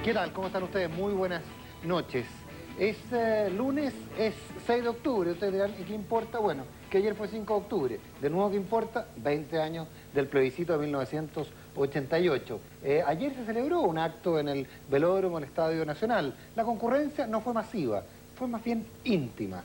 ¿Qué tal? ¿Cómo están ustedes? Muy buenas noches. Es lunes, es 6 de octubre. Ustedes dirán, ¿y qué importa? Bueno, que ayer fue 5 de octubre. De nuevo, ¿qué importa? 20 años del plebiscito de 1988. Ayer se celebró un acto en el velódromo del Estadio Nacional. La concurrencia no fue masiva, fue más bien íntima.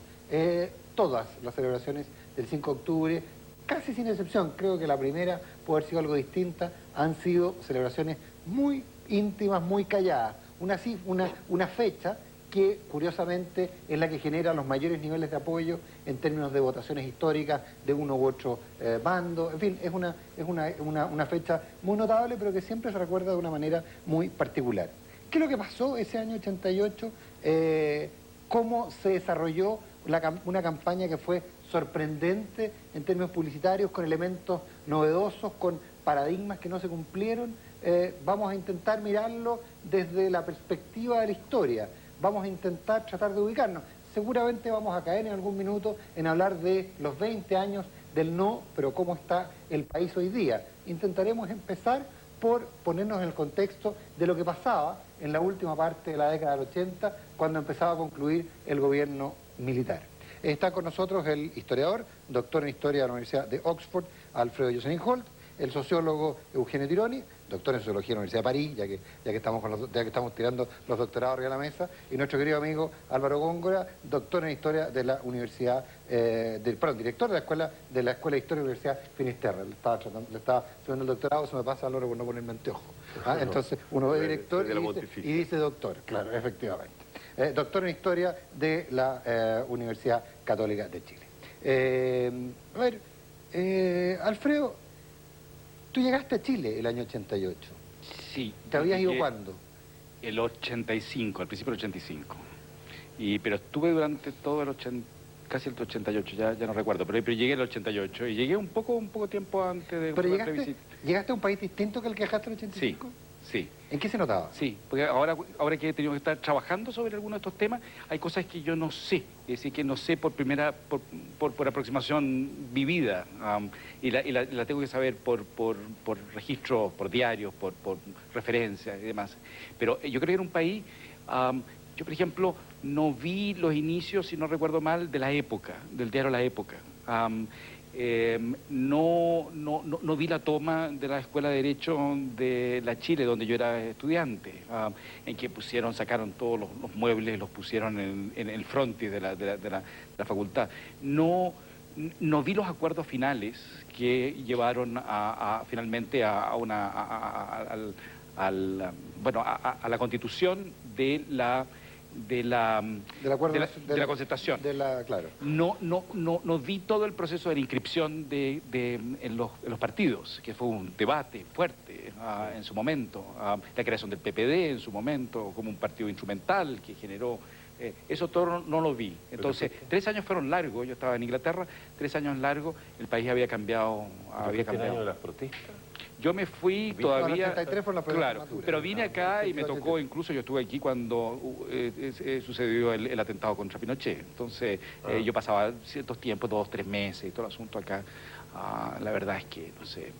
Todas las celebraciones del 5 de octubre, casi sin excepción, creo que la primera puede haber sido algo distinta, han sido celebraciones muy íntimas, muy calladas. Una fecha que curiosamente es la que genera los mayores niveles de apoyo en términos de votaciones históricas de uno u otro bando. En fin, es una fecha muy notable, pero que siempre se recuerda de una manera muy particular. ¿Qué es lo que pasó ese año 88? ¿Cómo se desarrolló una campaña que fue sorprendente en términos publicitarios, con elementos novedosos, con paradigmas que no se cumplieron? Vamos a intentar mirarlo desde la perspectiva de la historia. Vamos a intentar tratar de ubicarnos. Seguramente vamos a caer en algún minuto en hablar de los 20 años del no, pero cómo está el país hoy día. Intentaremos empezar por ponernos en el contexto de lo que pasaba en la última parte de la década del 80, cuando empezaba a concluir el gobierno militar. Está con nosotros el historiador, doctor en Historia de la Universidad de Oxford, Alfredo Jocelyn Holt, el sociólogo Eugenio Tironi, doctor en Sociología de la Universidad de París, ya que estamos tirando los doctorados arriba de la mesa, y nuestro querido amigo Álvaro Góngora, doctor en Historia de la Universidad, director de la Escuela de Historia de la Universidad Finisterre. Le estaba haciendo el doctorado, se me pasa Álvaro por no ponerme anteojo. Entonces uno ve director y dice doctor, claro, efectivamente. Doctor en Historia de la Universidad Católica de Chile. Alfredo, tú llegaste a Chile el año 88. Sí. ¿Te habías ido cuándo? El 85, al principio del 85. Pero estuve durante todo casi el 88, ya no recuerdo, pero llegué el 88 y llegué un poco tiempo antes de... ¿Pero llegaste a un país distinto que el que dejaste en el 85? Sí. ¿En qué se notaba? Sí, porque ahora que he tenido que estar trabajando sobre algunos de estos temas, hay cosas que yo no sé, es decir, que no sé por aproximación vivida, y la tengo que saber por registros, por diarios, por referencias y demás. Pero yo creo que era un país, yo por ejemplo, no vi los inicios, si no recuerdo mal, de La Época, del diario La Época. No vi la toma de la Escuela de Derecho de la Chile, donde yo era estudiante, en que sacaron todos los muebles, los pusieron en el frontis de la facultad. No vi los acuerdos finales que llevaron finalmente a la constitución de la concertación. Claro. No vi todo el proceso de la inscripción en los partidos, que fue un debate fuerte en su momento, la creación del PPD en su momento como un partido instrumental que generó... eso todo no lo vi. Entonces, 3 años fueron largos, yo estaba en Inglaterra, 3 años largos, el país había cambiado. ¿El año de las protestas? Yo me fui todavía... El 83 fue la claro, pero vine acá y me tocó, incluso yo estuve aquí cuando sucedió el atentado contra Pinochet. Entonces, yo pasaba ciertos tiempos, 2 o 3 meses y todo el asunto acá. La verdad es que, no sé,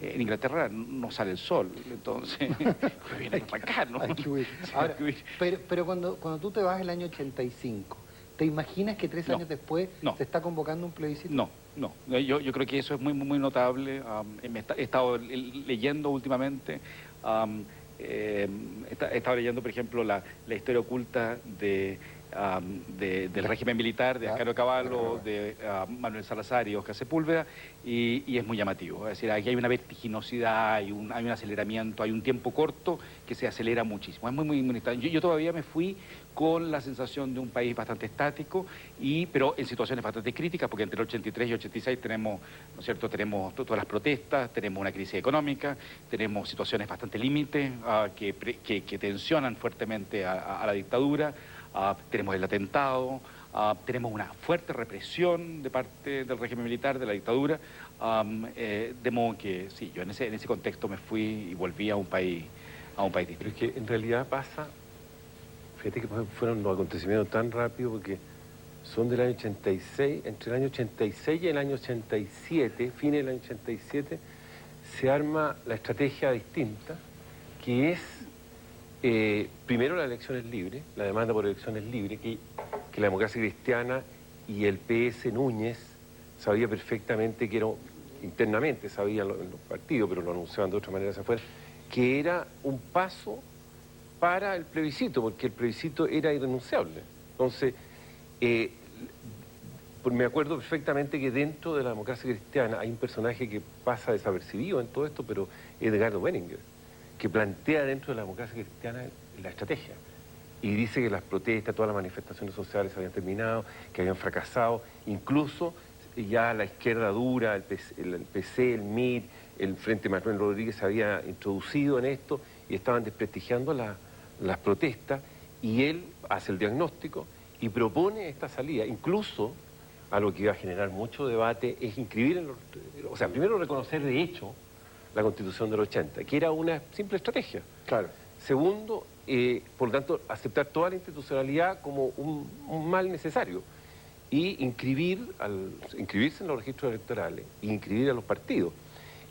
en Inglaterra no sale el sol, entonces viene para acá, ¿no? Hay que huir. Ahora, pero cuando tú te vas el año 85, ¿te imaginas que 3 años después se está convocando un plebiscito? No. Yo creo que eso es muy notable. He estado leyendo últimamente, he estado leyendo, por ejemplo, la historia oculta del régimen militar, de Ascanio Cavallo, de Manuel Salazar y Óscar Sepúlveda, y es muy llamativo. Es decir, aquí hay una vertiginosidad, hay un aceleramiento, hay un tiempo corto que se acelera muchísimo. Es muy extraño. Yo todavía me fui con la sensación de un país bastante estático, pero en situaciones bastante críticas, porque entre el 83 y el 86 tenemos, ¿no es cierto?, tenemos todas las protestas, tenemos una crisis económica, tenemos situaciones bastante límite que tensionan fuertemente a la dictadura. Tenemos el atentado, tenemos una fuerte represión de parte del régimen militar, de la dictadura, de modo que sí, yo en ese contexto me fui y volví a un país distinto. Pero es que en realidad pasa, fíjate que fueron los acontecimientos tan rápidos porque son del año 86, entre el año 86 y el año 87, fines del año 87, se arma la estrategia distinta, que es Primero la elección es libre, la demanda por elección es libre, que la democracia cristiana y el PS Núñez sabía perfectamente que era, internamente sabían los partidos, pero lo anunciaban de otra manera hacia afuera, que era un paso para el plebiscito, porque el plebiscito era irrenunciable. Entonces, me acuerdo perfectamente que dentro de la democracia cristiana hay un personaje que pasa desapercibido en todo esto, pero Edgardo Benninger, que plantea dentro de la democracia cristiana la estrategia. Y dice que las protestas, todas las manifestaciones sociales habían terminado, que habían fracasado, incluso ya la izquierda dura, el PC, el MIR, el Frente Manuel Rodríguez se había introducido en esto y estaban desprestigiando las protestas, y él hace el diagnóstico y propone esta salida. Incluso, algo que iba a generar mucho debate, es inscribir o sea, primero reconocer de hecho la Constitución del 80, que era una simple estrategia. Claro. Segundo, por lo tanto, aceptar toda la institucionalidad como un mal necesario y inscribirse en los registros electorales e inscribir a los partidos.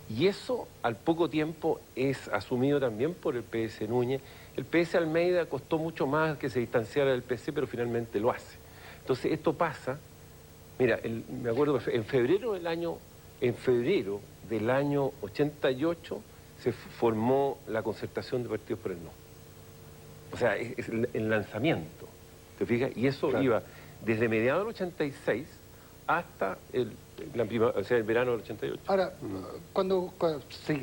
Y eso al poco tiempo es asumido también por el PS Núñez. El PS Almeida costó mucho más que se distanciara del PC, pero finalmente lo hace. Entonces esto pasa, mira, me acuerdo que en febrero del año 88 se formó la concertación de partidos por el no. O sea, es el lanzamiento, ¿te fijas? Y eso claro, iba desde mediados del 86 hasta el verano del 88. Ahora, cuando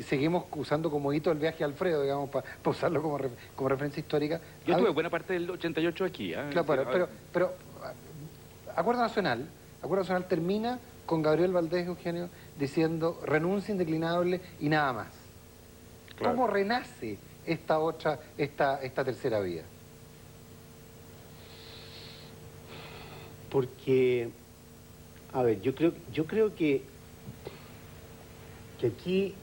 seguimos usando como hito el viaje a Alfredo, digamos, para usarlo como referencia histórica... Yo tuve buena parte del 88 aquí. Claro, pero Acuerdo Nacional termina con Gabriel Valdés, Eugenio, diciendo renuncia indeclinable y nada más. Claro. ¿Cómo renace esta tercera vía? Porque, a ver, yo creo que aquí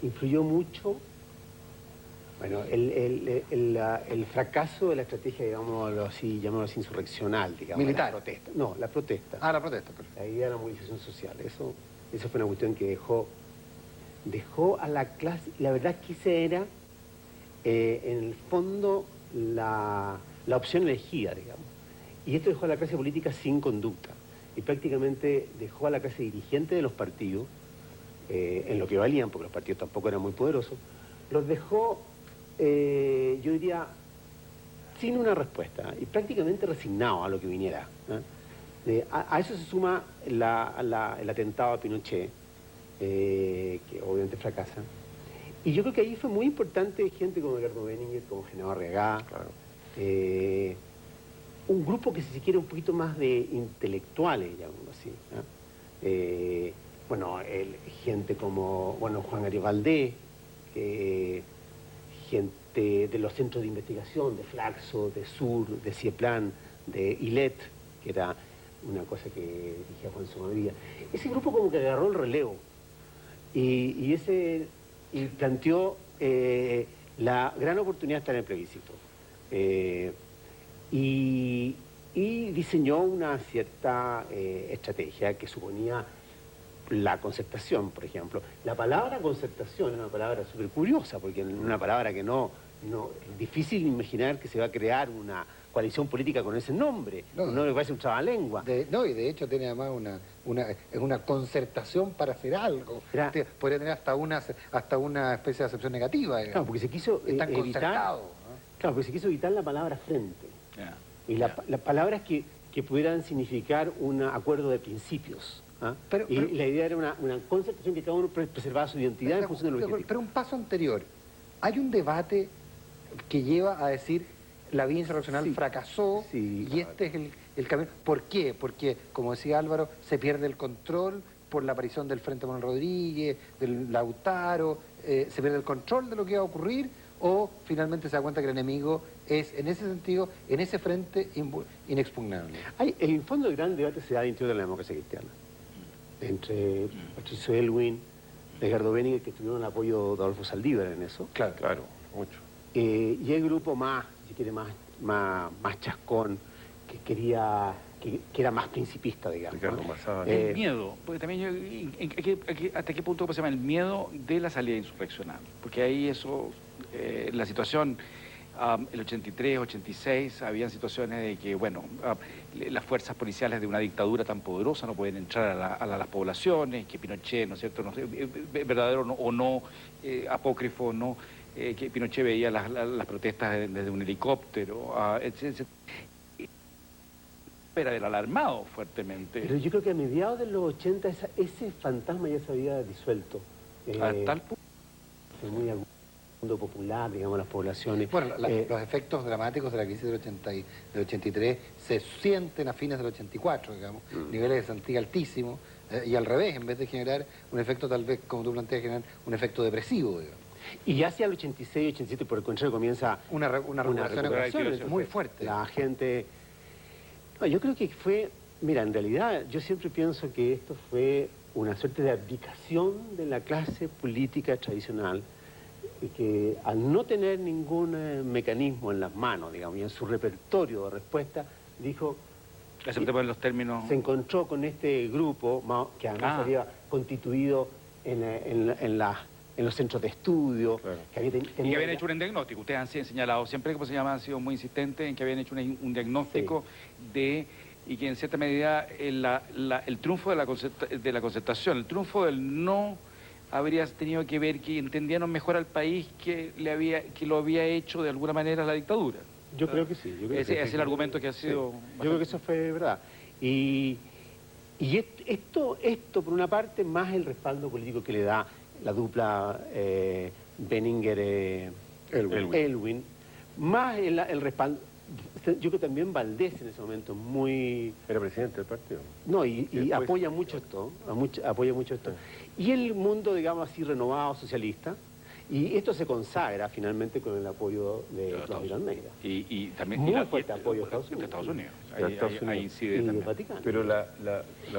influyó mucho, bueno, el fracaso de la estrategia, digámoslo así, insurreccional, digamos. ¿Militar? La protesta. No, la protesta. Ah, la protesta. Perfecto. La idea de la movilización social. Eso fue una cuestión que dejó a la clase, la verdad es que esa era, en el fondo, la opción elegida, digamos. Y esto dejó a la clase política sin conducta. Y prácticamente dejó a la clase dirigente de los partidos, en lo que valían, porque los partidos tampoco eran muy poderosos, los dejó, yo diría, sin una respuesta y prácticamente resignados a lo que viniera. A eso se suma el atentado a Pinochet, que obviamente fracasa. Y yo creo que ahí fue muy importante gente como Edgardo Benninger, como Genaro Arriagada, claro. Un grupo que si se quiere un poquito más de intelectuales, llamémoslo así. Bueno, gente como, bueno, Juan Ariel Valdés, gente de los centros de investigación, de Flaxo, de Sur, de Cieplan, de ILET, que era una cosa que dirigía Juan Somadría. Ese grupo como que agarró el relevo y planteó la gran oportunidad de estar en el plebiscito. Y diseñó una cierta estrategia que suponía la concertación, por ejemplo. La palabra concertación es una palabra súper curiosa, porque es una palabra que es difícil imaginar que se va a crear una coalición política con ese nombre. No me parece un trabalengua. Y de hecho tiene además una concertación para hacer algo. Podría tener hasta una especie de acepción negativa. Claro, porque se quiso evitar... Claro, porque se quiso evitar la palabra frente. Y las palabras que pudieran significar un acuerdo de principios. Y la idea era una concertación que cada uno preservaba su identidad en función de lo objetivo. Pero un paso anterior, hay un debate que lleva a decir la vía insurreccional fracasó y este es el camino. ¿Por qué? Porque, como decía Álvaro, se pierde el control por la aparición del Frente Manuel Rodríguez, del Lautaro, se pierde el control de lo que va a ocurrir, o finalmente se da cuenta que el enemigo es, en ese sentido, en ese frente, inexpugnable. El fondo del gran debate se da dentro de la democracia cristiana, entre Patricio Elwin, Edgardo Benninger, que tuvieron el apoyo de Adolfo Saldívar en eso. Claro, mucho. Y el grupo más, si quiere, más chascón, que era más principista, digamos. El miedo, porque también ¿hasta qué punto se llama el miedo de la salida insurreccional? Porque ahí eso, la situación el 83, 86, habían situaciones de que, bueno, las fuerzas policiales de una dictadura tan poderosa no pueden entrar a las poblaciones, que Pinochet, ¿no es cierto?, no sé, verdadero o no, apócrifo o no, que Pinochet veía las protestas desde un helicóptero, etc. Era del alarmado fuertemente. Pero yo creo que a mediados de los 80 ese fantasma ya se había disuelto. A tal punto. Fue muy al mundo popular, digamos, las poblaciones. Bueno, los efectos dramáticos de la crisis del 83 se sienten a fines del 84, digamos, niveles de cesantía altísimos, y al revés, en vez de generar un efecto tal vez, como tú planteas, generar un efecto depresivo, digamos. Y ya hacia el 86, 87, por el contrario, comienza Una recuperación muy fuerte. La gente... No, yo creo que fue... Mira, en realidad yo siempre pienso que esto fue una suerte de abdicación de la clase política tradicional, que al no tener ningún mecanismo en las manos, digamos, y en su repertorio de respuesta, dijo... Aceptemos en los términos... Se encontró con este grupo, que además había constituido en los centros de estudio. Claro. Y que habían hecho un diagnóstico. Ustedes han señalado siempre, como se llama, han sido muy insistentes en que habían hecho un diagnóstico y que en cierta medida el triunfo de la concertación, el triunfo del no habría tenido que ver que entendieron mejor al país que lo había hecho de alguna manera la dictadura. Yo creo que sí. Ese es el argumento que ha sido... Yo creo que eso fue verdad. Y esto, por una parte, más el respaldo político que le da la dupla Benninger-Elwin, más el respaldo... Yo creo que también Valdés en ese momento muy... Era presidente del partido. No, y después... apoya mucho esto, apoya mucho esto. Y el mundo, digamos así, renovado, socialista, y esto se consagra finalmente con el apoyo de Claudio Almeida. Y también... Muy fuerte apoyo de Estados Unidos. Ahí incide y también. del Vaticano. Pero la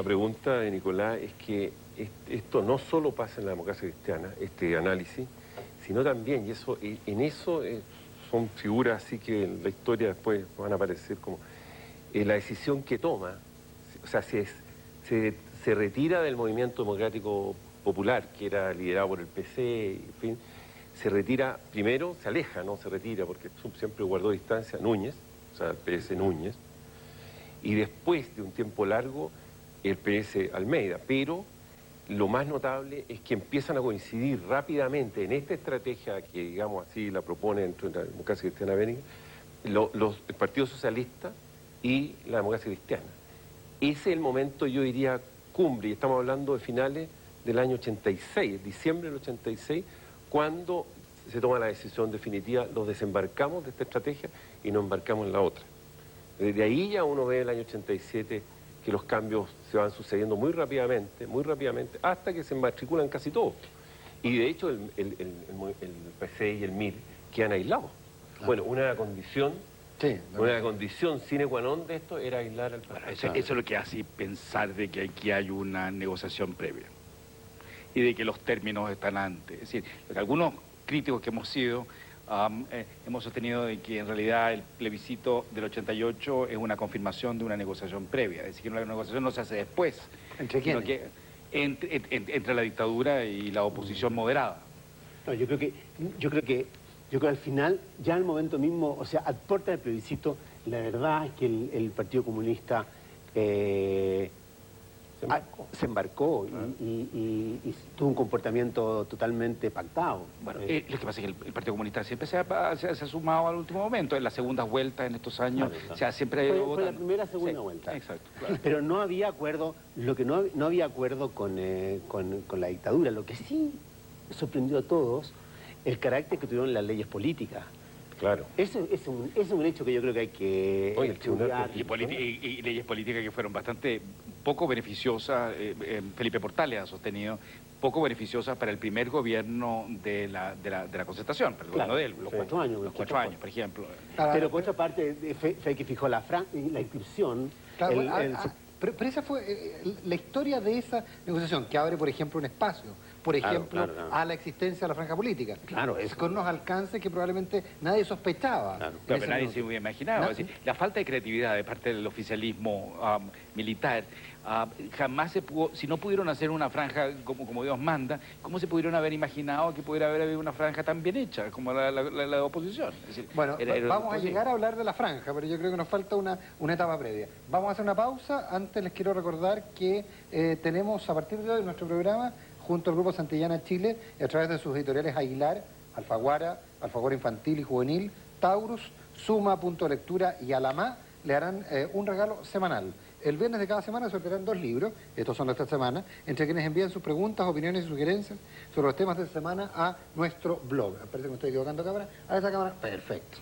pregunta de Nicolás es que esto no solo pasa en la democracia cristiana, este análisis, sino también, y eso en eso son figuras así que en la historia después van a aparecer como la decisión que toma, o sea, se retira del movimiento democrático popular, que era liderado por el PC, en fin, se retira, primero se aleja, no se retira, porque siempre guardó distancia, Núñez, o sea, el PS Núñez, y después de un tiempo largo, el PS Almeida, pero lo más notable es que empiezan a coincidir rápidamente en esta estrategia que, digamos así, la propone dentro de la democracia cristiana Benninger, el Partido Socialista y la democracia cristiana. Ese es el momento, yo diría, cumbre, y estamos hablando de finales del año 86, diciembre del 86, cuando se toma la decisión definitiva, nos desembarcamos de esta estrategia y nos embarcamos en la otra. Desde ahí ya uno ve el año 87 que los cambios se van sucediendo muy rápidamente, hasta que se matriculan casi todos. Y de hecho el PC y el MIR quedan aislados. Claro. Bueno, una condición sine qua non de esto era aislar al país. Eso es lo que hace pensar de que aquí hay una negociación previa y de que los términos están antes. Es decir, algunos críticos que hemos sido... hemos sostenido de que en realidad el plebiscito del 88 es una confirmación de una negociación previa, es decir, que una negociación no se hace después. ¿Entre quiénes? Sino que entre la dictadura y la oposición moderada. No, yo creo que al final, ya al momento mismo, o sea, a puerta del plebiscito, la verdad es que el Partido Comunista se embarcó y tuvo un comportamiento totalmente pactado. Bueno, lo que pasa es que el Partido Comunista siempre se ha sumado al último momento, en las segundas vueltas en estos años, o sea, siempre... Fue la primera, segunda vuelta. Exacto. Claro. Pero no había acuerdo, no había acuerdo con la dictadura. Lo que sí sorprendió a todos, el carácter que tuvieron las leyes políticas. Claro. Eso es un hecho que yo creo que hay que estudiar. Y leyes políticas que fueron bastante poco beneficiosas, Felipe Portales ha sostenido, poco beneficiosas para el primer gobierno de la concertación, para el gobierno de él, los 4 años. Los 4 años, por ejemplo. Pero por otra parte, fue el que fijó la inscripción. Claro, pero esa fue la historia de esa negociación, que abre, por ejemplo, un espacio por Claro, ejemplo, claro, claro. a la existencia de la franja política. Claro, eso. Con unos alcances que probablemente nadie sospechaba. Claro. en Claro, ese pero nadie minuto. se hubiera imaginado. Na- Es decir, la falta de creatividad de parte del oficialismo militar, jamás se pudo, si no pudieron hacer una franja como Dios manda, ¿cómo se pudieron haber imaginado que pudiera haber habido una franja tan bien hecha como la de oposición? Es decir, Bueno, era vamos a imposible. llegar a hablar de la franja, pero yo creo que nos falta una etapa previa. Vamos a hacer una pausa. Antes les quiero recordar que tenemos a partir de hoy nuestro programa junto al Grupo Santillana Chile, a través de sus editoriales Aguilar, Alfaguara, Alfaguara Infantil y Juvenil, Taurus, Suma, Punto de Lectura y Alamá, le harán un regalo semanal. El viernes de cada semana sortearán 2 libros, estos son de esta semana, entre quienes envían sus preguntas, opiniones y sugerencias sobre los temas de esta semana a nuestro blog. Parece que me estoy equivocando cámara. A esa cámara, perfecto.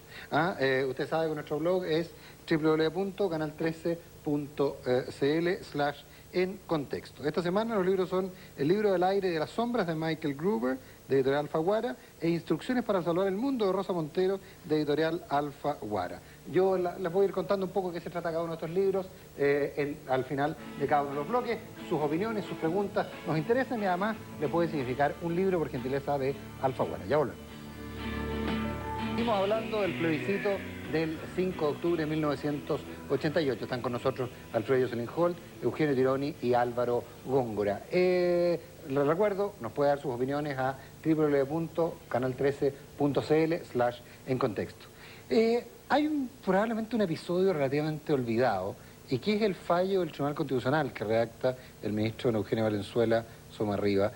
Usted sabe que nuestro blog es www.canal13.cl/en contexto. Esta semana los libros son El libro del aire y de las sombras de Michael Gruber, de editorial Alfaguara, e Instrucciones para salvar el mundo de Rosa Montero, de editorial Alfaguara. Yo les voy a ir contando un poco qué se trata cada uno de estos libros al final de cada uno de los bloques. Sus opiniones, sus preguntas nos interesan y además le puede significar un libro por gentileza de Alfaguara. Ya volvemos. Seguimos hablando del plebiscito del 5 de octubre de 1988. Están con nosotros Alfredo Jocelyn Holt, Eugenio Tironi y Álvaro Góngora. Les recuerdo, nos puede dar sus opiniones a www.canal13.cl/en contexto. Hay probablemente un episodio relativamente olvidado, y que es el fallo del Tribunal Constitucional que redacta el ministro don Eugenio Valenzuela Somarriba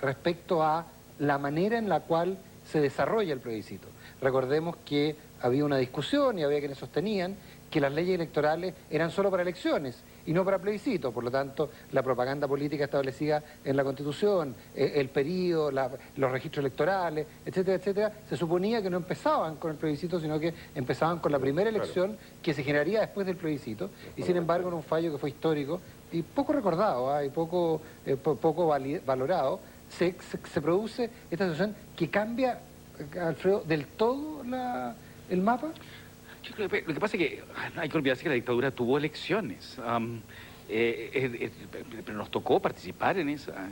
respecto a la manera en la cual se desarrolla el plebiscito. Recordemos que había una discusión y había quienes sostenían que las leyes electorales eran solo para elecciones y no para plebiscito. Por lo tanto, la propaganda política establecida en la Constitución, el periodo, los registros electorales, etcétera, etcétera, se suponía que no empezaban con el plebiscito, sino que empezaban con la primera elección que se generaría después del plebiscito. Y sin embargo, en un fallo que fue histórico y poco recordado y poco valorado, se produce esta situación que cambia, Alfredo, del todo el mapa. Yo creo que lo que pasa es que no hay que olvidarse que la dictadura tuvo elecciones. Pero nos tocó participar en esa.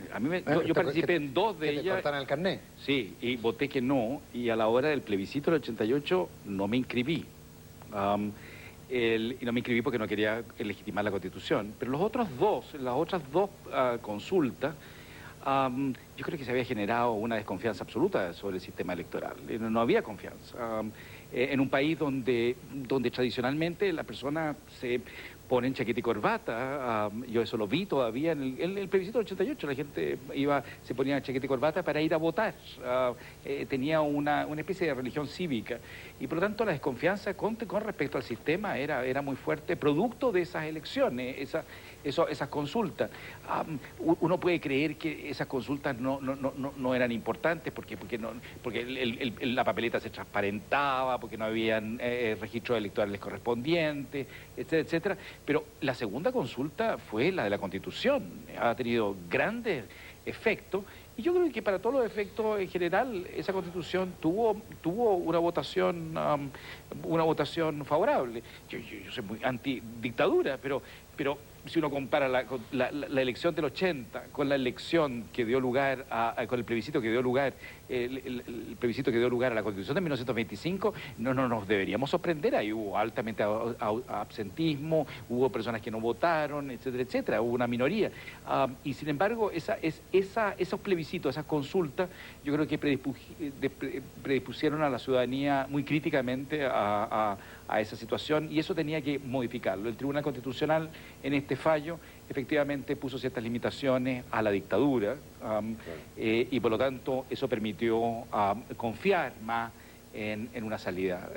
Yo participé en 2 de que te ellas. cortaron el carnet. Sí, y voté que no, y a la hora del plebiscito del 88 no me inscribí. Y no me inscribí porque no quería legitimar la Constitución. Pero las otras dos consultas, yo creo que se había generado una desconfianza absoluta sobre el sistema electoral. No había confianza. En un país donde tradicionalmente la persona se pone en chaqueta y corbata, yo eso lo vi todavía en el plebiscito del 88, la gente se ponía chaqueta y corbata para ir a votar, tenía una especie de religión cívica, y por lo tanto la desconfianza con respecto al sistema era muy fuerte, producto de esas elecciones, esas consultas. Uno puede creer que esas consultas no eran importantes porque la papeleta se transparentaba, porque no habían registros electorales correspondientes, etcétera, etcétera. Pero la segunda consulta fue la de la Constitución. Ha tenido grandes efectos, y yo creo que para todos los efectos en general esa Constitución tuvo una votación favorable. Yo soy muy antidictadura, pero si uno compara la elección del 80 con la elección que dio lugar con el plebiscito que dio lugar, el plebiscito que dio lugar a la Constitución de 1925, no nos deberíamos sorprender. Ahí hubo altamente absentismo, hubo personas que no votaron, etcétera, etcétera, hubo una minoría. Y sin embargo, esos plebiscitos, esas consultas, yo creo que predispusieron a la ciudadanía muy críticamente a esa situación, y eso tenía que modificarlo. El Tribunal Constitucional en este fallo efectivamente puso ciertas limitaciones a la dictadura, y por lo tanto eso permitió confiar más en una salida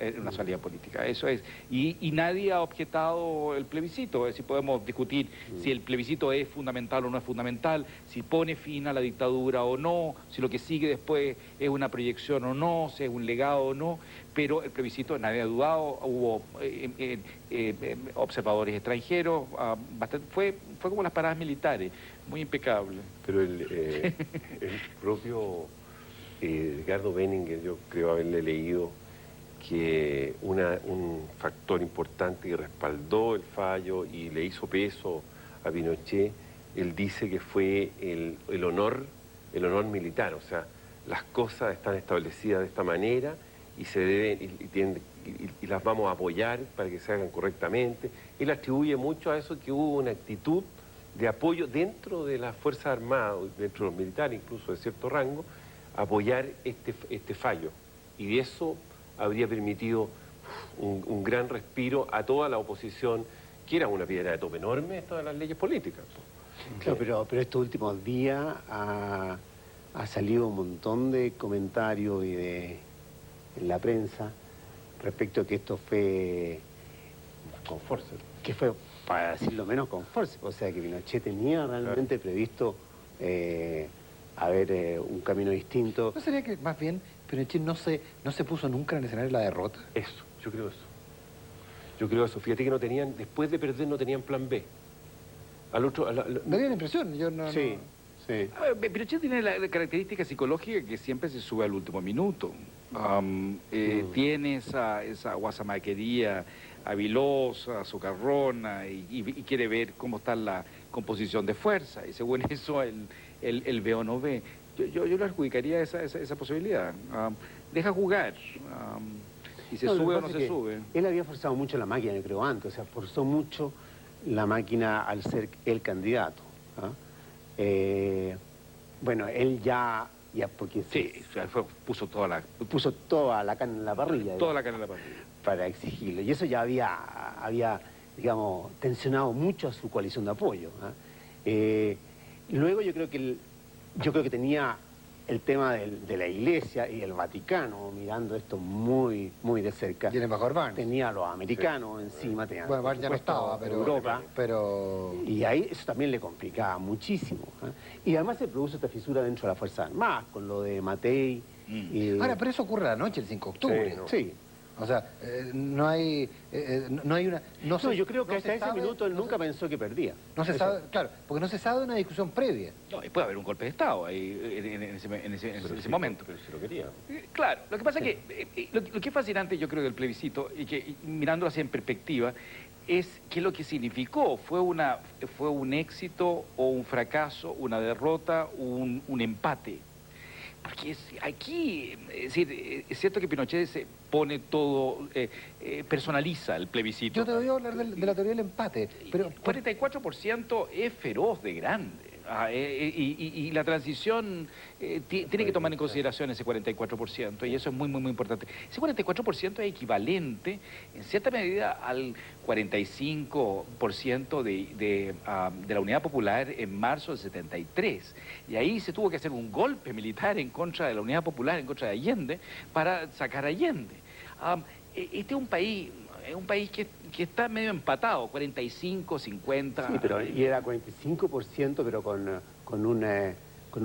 política. Eso es. Y nadie ha objetado el plebiscito. Es decir, podemos discutir si el plebiscito es fundamental o no es fundamental, si pone fin a la dictadura o no, si lo que sigue después es una proyección o no, si es un legado o no, pero el plebiscito nadie ha dudado. Hubo observadores extranjeros, fue como las paradas militares, muy impecable. Pero el propio Edgardo Benninger, yo creo haberle leído que un factor importante que respaldó el fallo y le hizo peso a Pinochet, él dice que fue el honor el honor militar, o sea, las cosas están establecidas de esta manera y se deben y las vamos a apoyar para que se hagan correctamente. Él atribuye mucho a eso que hubo una actitud de apoyo dentro de las Fuerzas Armadas, dentro de los militares, incluso de cierto rango, apoyar este fallo. Y de eso habría permitido un gran respiro a toda la oposición, que era una piedra de tope enorme, todas las leyes políticas. Claro, pero estos últimos días ha salido un montón de comentarios en la prensa respecto a que esto fue Con fuerza. que fue, para decirlo menos, con fuerza. O sea, que Pinochet tenía realmente previsto un camino distinto. ¿No sería que más bien Pinochet no se puso nunca en el escenario de la derrota? Eso, yo creo eso. Yo creo eso. Fíjate que no tenían, después de perder, no tenían plan B. Al otro... Me dio la impresión, yo no... Sí, no... sí. Pinochet tiene la característica psicológica que siempre se sube al último minuto. Tiene esa guasamaquería habilosa, socarrona, y quiere ver cómo está la composición de fuerza, y según eso él ve o no ve. Yo le adjudicaría esa posibilidad. Deja jugar, y se sube o no se sube. Él había forzado mucho la máquina, yo creo, antes, o sea, forzó mucho la máquina al ser el candidato. Bueno, él ya porque Sí, puso toda la carne en la parrilla. toda la carne en la parrilla. Para exigirlo. Y eso ya había digamos, tensionado mucho a su coalición de apoyo. Luego yo creo que tenía el tema de la Iglesia y el Vaticano mirando esto muy, muy de cerca. Tiene mejor Barnes. Tenía a los americanos encima, tenía Bueno, Barnes ya no estaba, pero... Europa. Y ahí eso también le complicaba muchísimo. Y además se produjo esta fisura dentro de la Fuerza Armada, con lo de Matei. Ahora, pero eso ocurre la noche, el 5 de octubre. Sí, ¿no? Sí. O sea, no hay una... No, yo creo que hasta ese minuto él nunca pensó que perdía. No se sabe, claro, porque no se sabe de una discusión previa. No, y puede haber un golpe de Estado ahí, en ese momento. Pero si lo quería. Claro, lo que pasa es que lo que es fascinante, yo creo, del plebiscito, y que mirándolo así en perspectiva, es que lo que significó fue un éxito o un fracaso, una derrota, un empate. Porque aquí, es cierto que Pinochet se pone todo, personaliza el plebiscito. Yo te voy a hablar de la teoría del empate, pero... 44% es feroz de grande. Y la transición tiene que tomar en consideración ese 44%, y eso es muy, muy, muy importante. Ese 44% es equivalente, en cierta medida, al 45% de la Unidad Popular en marzo del 73. Y ahí se tuvo que hacer un golpe militar en contra de la Unidad Popular, en contra de Allende, para sacar a Allende. Este es un país que está medio empatado, 45, 50... Sí, pero y era 45%, pero con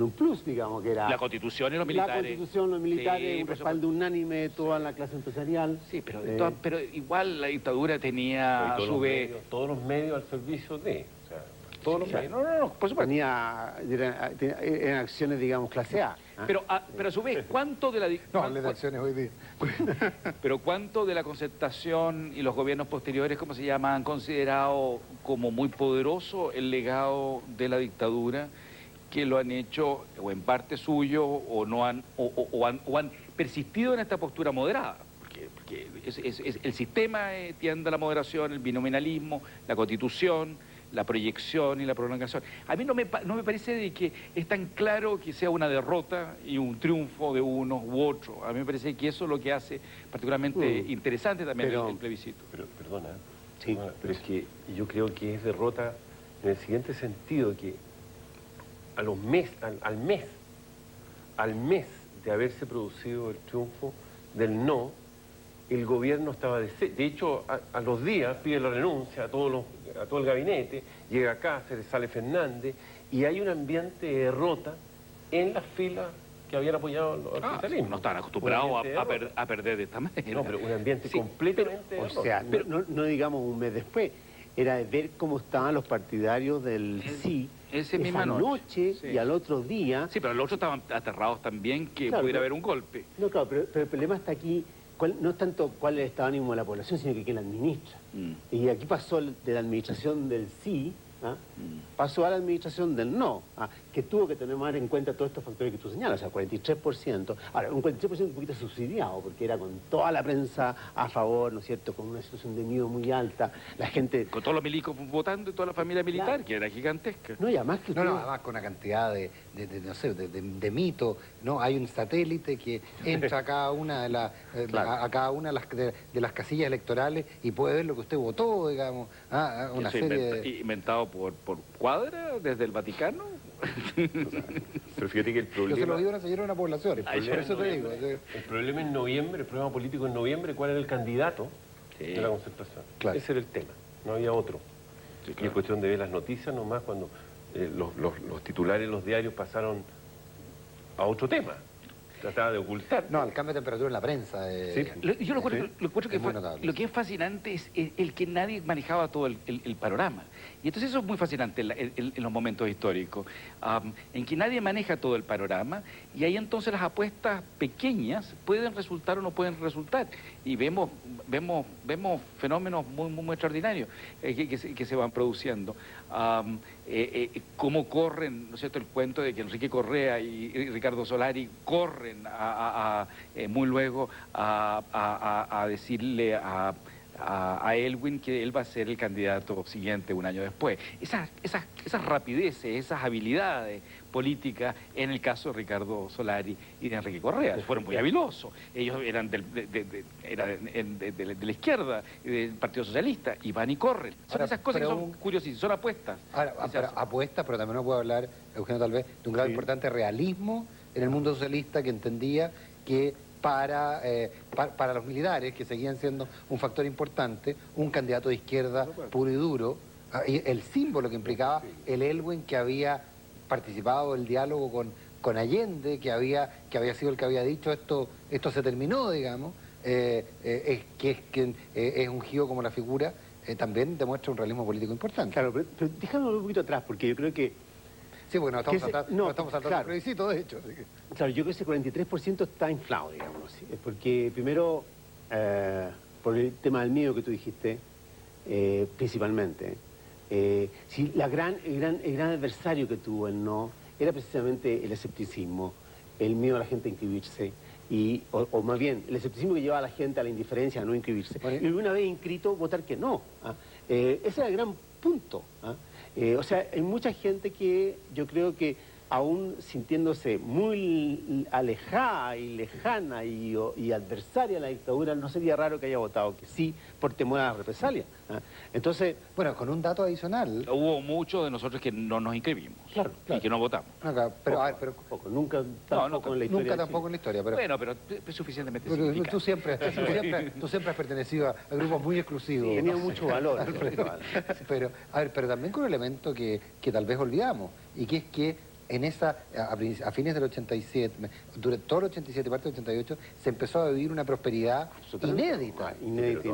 un plus, digamos, que era... La Constitución y los militares. La Constitución, los militares, Sí, un respaldo unánime de toda la clase empresarial. Sí, pero igual la dictadura tenía a su vez... Todos los medios al servicio de... O sea, todos los medios. No, por supuesto. Eran acciones, digamos, clase A. Pero a su vez, ¿cuánto de la... No, le de acciones hoy día. Pero ¿cuánto de la concertación y los gobiernos posteriores, ¿cómo se llama?, han considerado como muy poderoso el legado de la dictadura, que lo han hecho o en parte suyo o no han persistido en esta postura moderada? Porque el sistema tiende a la moderación, el binominalismo, la Constitución, la proyección y la prolongación. A mí no me parece de que es tan claro que sea una derrota y un triunfo de uno u otro. A mí me parece que eso es lo que hace particularmente interesante también el plebiscito. Pero es que yo creo que es derrota en el siguiente sentido, que al mes de haberse producido el triunfo del no, el gobierno estaba de hecho, a los días pide la renuncia a todo el gabinete, llega Cáceres, sale Fernández, y hay un ambiente de derrota en las filas que habían apoyado al socialismo. No estaban acostumbrados a perder de esta manera. No, pero un ambiente completamente... O sea, no digamos un mes después, era de ver cómo estaban los partidarios del sí esa misma noche sí. Y al otro día... Sí, pero los otros estaban aterrados también que pudiera haber un golpe. No, claro, pero el problema está aquí, no es tanto cuál es el estado de ánimo de la población, sino que quién la administra. Y aquí pasó de la administración del sí, ¿ah? Pasó a la administración del no, ¿ah? Que tuvo que tener más en cuenta todos estos factores que tú señalas, o sea, 43%. Ahora, un 43% un poquito subsidiado, porque era con toda la prensa a favor, ¿no es cierto?, con una situación de miedo muy alta, la gente... Con todos los milicos votando y toda la familia militar, Claro. que era gigantesca. No, y además que No, ustedes- no, además con una cantidad no sé, de mitos, ¿no? Hay un satélite que entra a cada una de Claro. a cada una de las casillas electorales y puede ver lo que usted votó, digamos. Una Eso serie de... inventado por Cuadra desde el Vaticano. Pero fíjate que el Yo se lo problema... digo a una señora de una población, por eso te digo. El problema en noviembre, el problema político en noviembre, ¿cuál era el candidato Sí. de la concertación? Claro. Ese era el tema, no había otro. Sí, Y es claro. cuestión de ver las noticias nomás cuando los titulares en los diarios pasaron a otro tema. Trataba de ocultar. No, el cambio de temperatura en la prensa. Sí. Yo lo encuentro, Sí. lo encuentro que Es muy notable. lo que es fascinante es el que nadie manejaba todo el panorama. Y entonces eso es muy fascinante en los momentos históricos, en que nadie maneja todo el panorama y ahí entonces las apuestas pequeñas pueden resultar o no pueden resultar. Y vemos fenómenos muy extraordinarios que se van produciendo. Cómo corren, ¿no es cierto?, el cuento de que Enrique Correa y Ricardo Solari corren muy luego a decirle a Elwin que él va a ser el candidato siguiente un año después. Esas rapideces, esas habilidades políticas en el caso de Ricardo Solari y de Enrique Correa, fueron muy habilosos. Ellos eran de la izquierda, del Partido Socialista, y van y corren. Son Ahora, esas cosas que pero son curiosísimas, son apuestas. Ahora, que se pero hacen. apuestas, pero también uno puede hablar, Eugenio, tal vez, de un grado Sí. importante realismo en el mundo socialista que entendía que para los militares, que seguían siendo un factor importante, un candidato de izquierda puro y duro, y el símbolo que implicaba el Elwin que había participado del diálogo con Allende, que había sido el que había dicho esto se terminó, digamos, es ungido como la figura, también demuestra un realismo político importante. Claro, pero déjame un poquito atrás, porque yo creo que... Sí, porque Que ese- no, nos estamos saltando claro. el plebiscito, de hecho. Así que... Claro, yo creo que ese 43% está inflado, digamos, ¿sí? Porque primero, por el tema del miedo que tú dijiste, principalmente, si el gran adversario que tuvo el no era precisamente el escepticismo, el miedo a la gente a inscribirse, o más bien, el escepticismo que llevaba a la gente a la indiferencia, a no inscribirse. Bueno, Y una vez inscrito, votar que no. ¿Ah? Ese era el gran punto. ¿Ah? O sea, hay mucha gente que yo creo que aún sintiéndose muy alejada y lejana y adversaria a la dictadura, no sería raro que haya votado que sí por temor a la represalia. ¿Ah? Entonces, Bueno, con un dato adicional, Hubo muchos de nosotros que no nos inscribimos Claro, y que no votamos. pero, a ver, pero poco, nunca tampoco en la historia. nunca de tampoco en la historia, pero... Bueno, pero es suficientemente Pero significante. tú siempre has pertenecido a grupos muy exclusivos. Sí, tenía ¿no? mucho valor. Alfredo. Pero, a ver, pero también con un elemento que tal vez olvidamos, y que es que a fines del 87, durante todo el 87 y parte del 88, se empezó a vivir una prosperidad inédita. Inédita.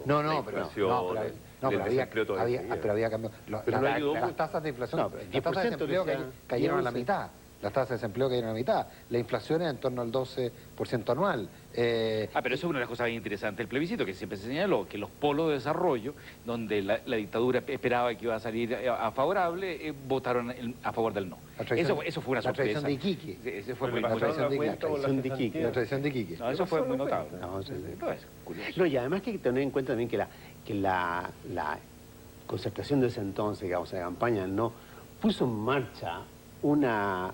No, La pero inflación, pero desempleo todavía seguía. pero había cambiado. Pero no ayudó Las mucho. tasas de inflación, No, pero el las tasas de 10% desempleo que sea, cayeron a la 11. mitad. Las tasas de desempleo cayeron a la mitad. La inflación es en torno al 12% anual. Pero eso es una de las cosas bien interesantes del plebiscito, que siempre se señaló que los polos de desarrollo, donde la dictadura esperaba que iba a salir a favorable, votaron a favor del no. La tradición- Eso fue una la sorpresa. tradición de Iquique. Sí, eso fue Pero muy, le muy pasaron la de cuenta Iquique. con la Son de cesantía. Iquique. La tradición de Iquique. No, eso fue muy notable. No, sí, sí. No, es curioso. No, y además que hay que tener en cuenta también que la concertación de ese entonces, digamos, la campaña, no puso en marcha una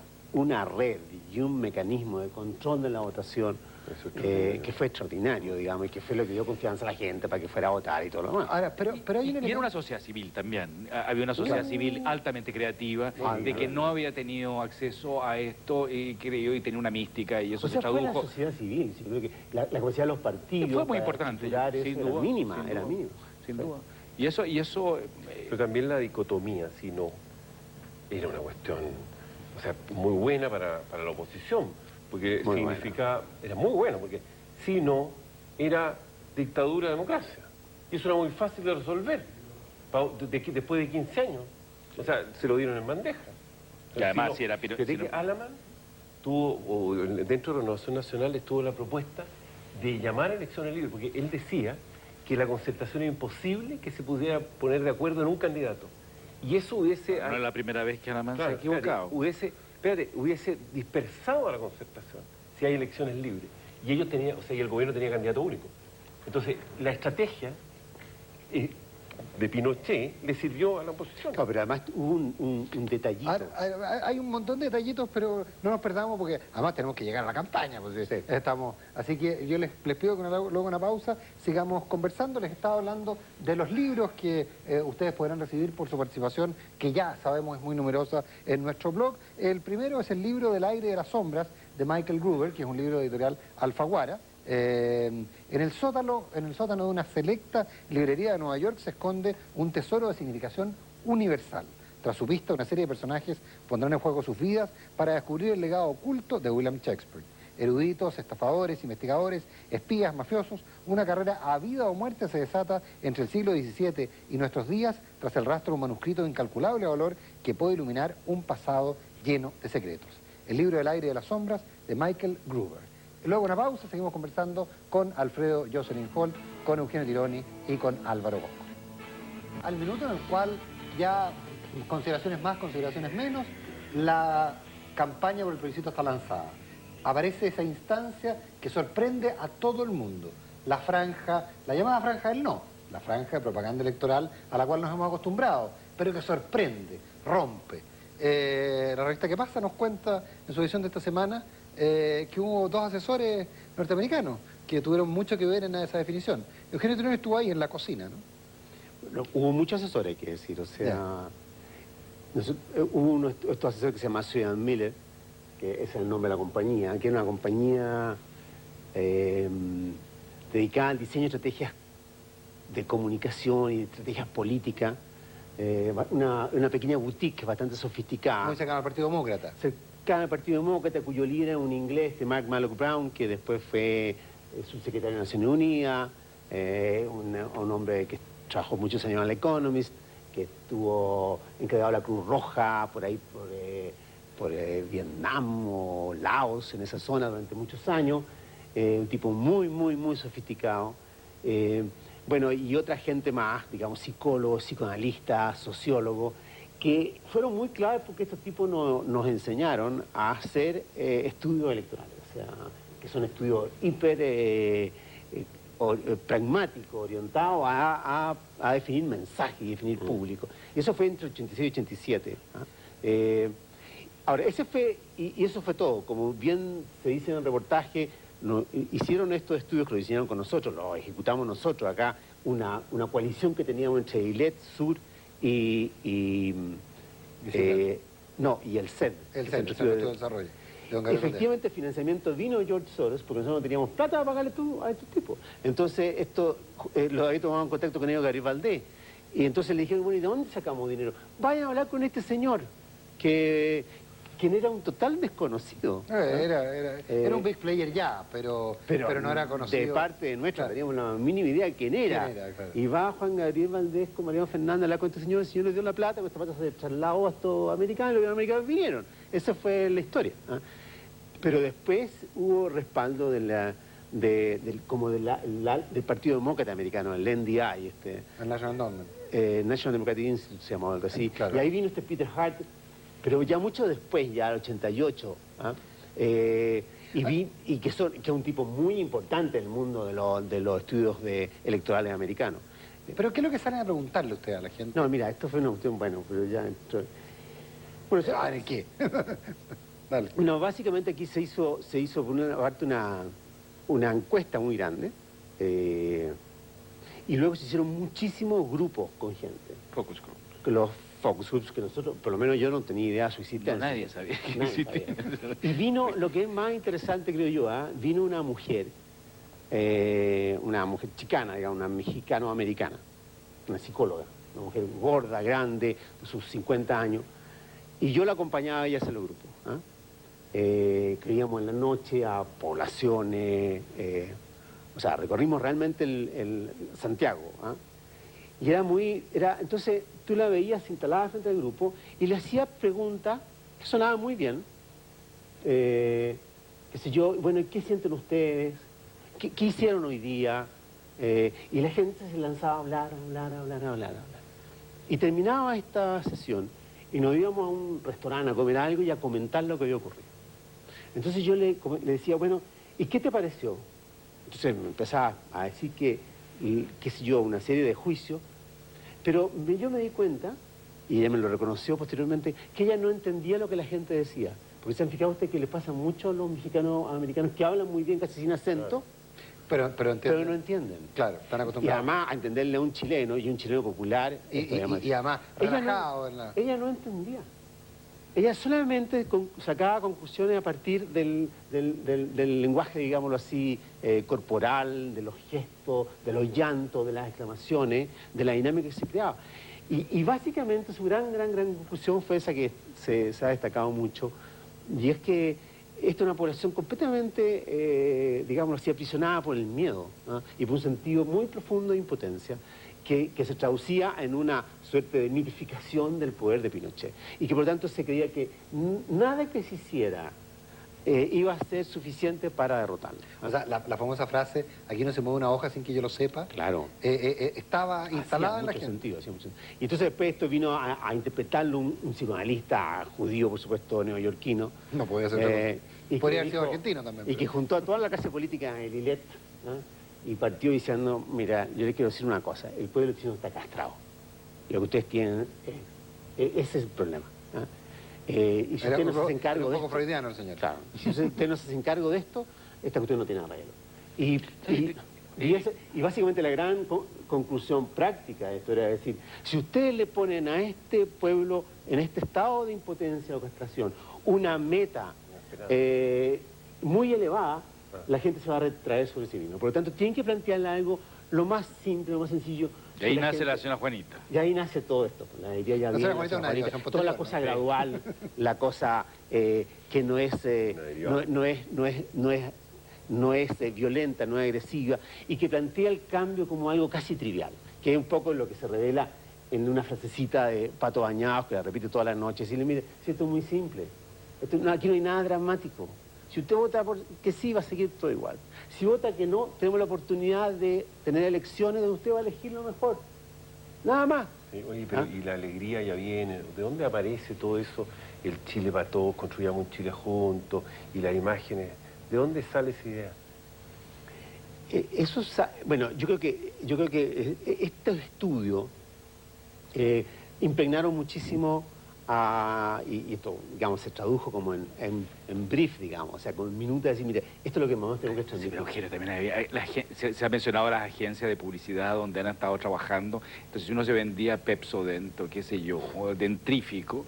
red y un mecanismo de control de la votación Eso es extraordinario. que fue extraordinario, digamos, y que fue lo que dio confianza a la gente para que fuera a votar y todo lo demás. Ahora, pero hay un Y era elemento... una sociedad civil también. Había una sociedad civil altamente creativa, de que no había tenido acceso a esto y creyó y tenía una mística y eso O sea, se fue la tradujo. sociedad civil, sí, creo que la capacidad de los partidos Fue muy para importante, estructurar sin eso era duda, mínima, sin era duda, mínima. sin duda. Y eso Pero también la dicotomía, si no, era una cuestión, o sea, muy buena para la oposición, porque Muy significa, era muy bueno, porque si no, era dictadura democracia. Y eso era muy fácil de resolver, después de 15 años. O sea, se lo dieron en bandeja. Que además no, si era fíjate si que no- Alaman tuvo, dentro de Renovación Nacional estuvo la propuesta de llamar a elecciones libres, porque él decía que la concertación era imposible que se pudiera poner de acuerdo en un candidato. Y eso hubiese... No es la primera vez que Ana Mann se ha Claro, equivocado. hubiese dispersado a la concertación si hay elecciones libres. Y ellos tenían, o sea, y el gobierno tenía candidato único. Entonces, la estrategia de Pinochet le sirvió a la oposición. No, pero además hubo un detallito. Hay un montón de detallitos, pero no nos perdamos porque además tenemos que llegar a la campaña. Pues, Sí. Así que yo les pido que luego una pausa sigamos conversando. Les estaba hablando de los libros que ustedes podrán recibir por su participación, que ya sabemos es muy numerosa en nuestro blog. El primero es el libro Del aire y de las sombras, de Michael Gruber, que es un libro de editorial Alfaguara. En el sótano de una selecta librería de Nueva York se esconde un tesoro de significación universal. Tras su pista, una serie de personajes pondrán en juego sus vidas para descubrir el legado oculto de William Shakespeare. Eruditos, estafadores, investigadores, espías, mafiosos, una carrera a vida o muerte se desata entre el siglo XVII y nuestros días tras el rastro de un manuscrito de incalculable valor que puede iluminar un pasado lleno de secretos. El libro Del aire y de las sombras, de Michael Gruber. Luego una pausa, seguimos conversando con Alfredo Jocelyn Holt, con Eugenio Tironi y con Álvaro Bosco. Al minuto en el cual ya, consideraciones más, consideraciones menos, la campaña por el plebiscito está lanzada. Aparece esa instancia que sorprende a todo el mundo. La franja, la llamada franja del no, la franja de propaganda electoral a la cual nos hemos acostumbrado, pero que sorprende, rompe. La revista ¿Qué pasa? Nos cuenta en su edición de esta semana que hubo 2 asesores norteamericanos que tuvieron mucho que ver en esa definición. Eugenio Tironi estuvo ahí en la cocina, ¿no? Bueno, hubo muchos asesores, hay que decir, o sea, hubo estos asesores que se llama Sue Miller, que ese es el nombre de la compañía, que era una compañía dedicada al diseño de estrategias de comunicación y de estrategias políticas, una pequeña boutique bastante sofisticada. Muy cercano al Partido Demócrata. Cercana al Partido Demócrata, cuyo líder era un inglés, de Mark Malloch Brown, que después fue subsecretario de Naciones Unidas, un hombre que trabajó muchos años en la Economist, que estuvo encargado de la Cruz Roja, por ahí por Vietnam o Laos, en esa zona durante muchos años. Un tipo muy, muy, muy sofisticado. Bueno, y otra gente más, digamos, psicólogos, psicoanalistas, sociólogos, que fueron muy claves porque estos tipos nos enseñaron a hacer estudios electorales, o sea, que son estudios hiper pragmáticos, orientados a definir mensajes y definir público. Y eso fue entre 86 y 87. Ahora, ese fue, y eso fue todo. Como bien se dice en el reportaje, hicieron estos estudios que lo diseñaron con nosotros, lo ejecutamos nosotros acá, una coalición que teníamos entre ILET, SUR y el CED. El Centro de Desarrollo. Efectivamente, el financiamiento vino de George Soros, porque nosotros no teníamos plata para pagarle a estos tipos. Entonces, lo había tomado en contacto con ellos Gabriel Valdés. Y entonces le dijeron, bueno, ¿y de dónde sacamos dinero? Vayan a hablar con este señor, quien era un total desconocido. Era un big player ya, pero no era conocido. De parte de nuestra, claro. teníamos la mínima idea de quién era. Claro. Y va Juan Gabriel Valdés con Mariano Fernández a hablar con este señor, el señor le dio la plata, con esta plata se trasladó a estos americanos, y los americanos vinieron. Esa fue la historia. Pero después hubo respaldo del Partido Demócrata Americano, el NDI. El National Endowment. National Democratic Institute se llamaba algo así. Claro. Y ahí vino Peter Hart, pero ya mucho después, ya el 88, y que es un tipo muy importante en el mundo de los estudios electorales americanos. ¿Pero qué es lo que salen a preguntarle usted a la gente? No, mira, esto fue una cuestión, bueno, pero ya entró. Bueno, ¿En qué? Dale. No, básicamente aquí se hizo por una parte una encuesta muy grande, y luego se hicieron muchísimos grupos con gente. Focus group. Los focus groups que nosotros, por lo menos yo no tenía idea de su existencia. No, nadie sabía que Nadie existía. sabía. Y vino, lo que es más interesante creo yo, vino una mujer chicana, digamos, una mexicano-americana, una psicóloga, una mujer gorda, grande, de sus 50 años, y yo la acompañaba a ella hacia los grupos. Que íbamos en la noche a poblaciones, o sea, recorrimos realmente el Santiago. Y entonces tú la veías instalada frente al grupo y le hacías preguntas que sonaban muy bien. Qué sé yo, bueno, ¿qué sienten ustedes? ¿Qué hicieron hoy día? Y la gente se lanzaba a hablar. Y terminaba esta sesión y nos íbamos a un restaurante a comer algo y a comentar lo que había ocurrido. Entonces yo le decía, bueno, ¿y qué te pareció? Entonces me empezaba a decir que, qué sé yo, una serie de juicios, pero yo me di cuenta, y ella me lo reconoció posteriormente, que ella no entendía lo que la gente decía. Porque se han fijado ustedes que les pasa mucho a los mexicanos americanos que hablan muy bien, casi sin acento, Pero pero no entienden. Claro, están Y acostumbrados. además a entenderle a un chileno y un chileno popular. Y además, relajado en la... Ella no entendía. Ella solamente sacaba conclusiones a partir del lenguaje, digámoslo así, corporal, de los gestos, de los llantos, de las exclamaciones, de la dinámica que se creaba. Y básicamente su gran conclusión fue esa que se ha destacado mucho, y es que esta es una población completamente, digámoslo así, aprisionada por el miedo, ¿no? Y por un sentido muy profundo de impotencia, que se traducía en una suerte de mitificación del poder de Pinochet. Y que por lo tanto se creía que nada que se hiciera iba a ser suficiente para derrotarlo. O sea, la famosa frase, aquí no se mueve una hoja sin que yo lo sepa, Claro. estaba instalada en la Hacía gente. mucho sentido. Y entonces después esto vino a interpretarlo un psicoanalista judío, por supuesto, neoyorquino. No podía ser otra cosa. y Podría que haber sido dijo- argentino también. Y pero- que juntó a toda la clase política en el ILET, ¿no? Y partió diciendo, mira, yo le quiero decir una cosa, el pueblo chino está castrado. Lo que ustedes tienen, ese es el problema. ¿No? Y si Era usted no se un hace cargo poco de esto, freudiano el señor. claro, y si usted no se hace cargo de esto, esta cuestión no tiene arreglo. Y básicamente la gran conclusión práctica de esto era decir, si ustedes le ponen a este pueblo en este estado de impotencia o castración una meta muy elevada, la gente se va a retraer sobre sí misma. Por lo tanto, tienen que plantearle algo lo más simple, lo más sencillo. Y ahí que nace gente- la señora Juanita. Y ahí nace todo esto. La alegría ya La viene, señora Juanita es una Juanita, derivación toda la posterior, cosa ¿no? gradual, la cosa que no es violenta, no es agresiva, y que plantea el cambio como algo casi trivial, que es un poco lo que se revela en una frasecita de Pato Bañados, que la repite todas las noches, y le mire, si esto es muy simple, aquí no hay nada dramático. Si usted vota por que sí, va a seguir todo igual. Si vota que no, tenemos la oportunidad de tener elecciones donde usted va a elegir lo mejor. Nada más. Sí, oye, pero y la alegría ya viene, ¿de dónde aparece todo eso? El Chile para todos, construyamos un Chile juntos, y las imágenes, ¿de dónde sale esa idea? Bueno, yo creo que estos estudios impregnaron muchísimo y esto, digamos, se tradujo como en brief, digamos, o sea, con minutos de decir, mire, esto es lo que más tenemos que Sí, transmitir. pero Eugenio, también se ha mencionado las agencias de publicidad donde han estado trabajando. Entonces, si uno se vendía Pepsodent o qué sé yo, o dentrífico,